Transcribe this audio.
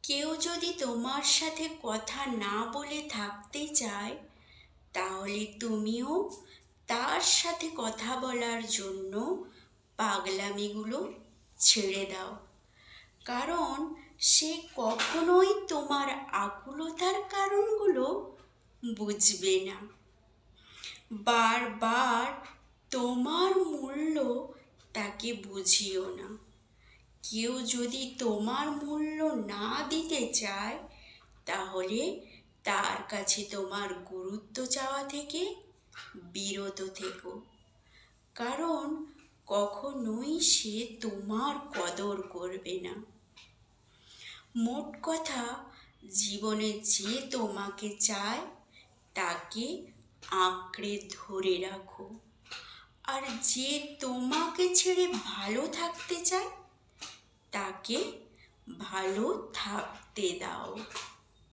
কেউ যদি তোমার সাথে কথা না বলে থাকতে চায়, তাহলে তুমিও তার সাথে কথা বলার জন্য পাগলামিগুলো ছেড়ে দাও। কারণ সে কখনোই তোমার আকুলতার কারণগুলো বুঝবে না। বারবার তোমার মূল্য তাকে বুঝিও না। কেউ যদি তোমার মূল্য না দিতে চায়, তাহলে তার কাছে তোমার গুরুত্ব চাওয়া থেকে বিরত থেকো। কারণ কখনোই সে তোমার কদর করবে না। মোট কথা, জীবনে যে তোমাকে চায় তাকে আঁকড়ে ধরে রাখো, আর যে তোমাকে ছেড়ে ভালো থাকতে চায় তাকে ভালো থাকতে দাও।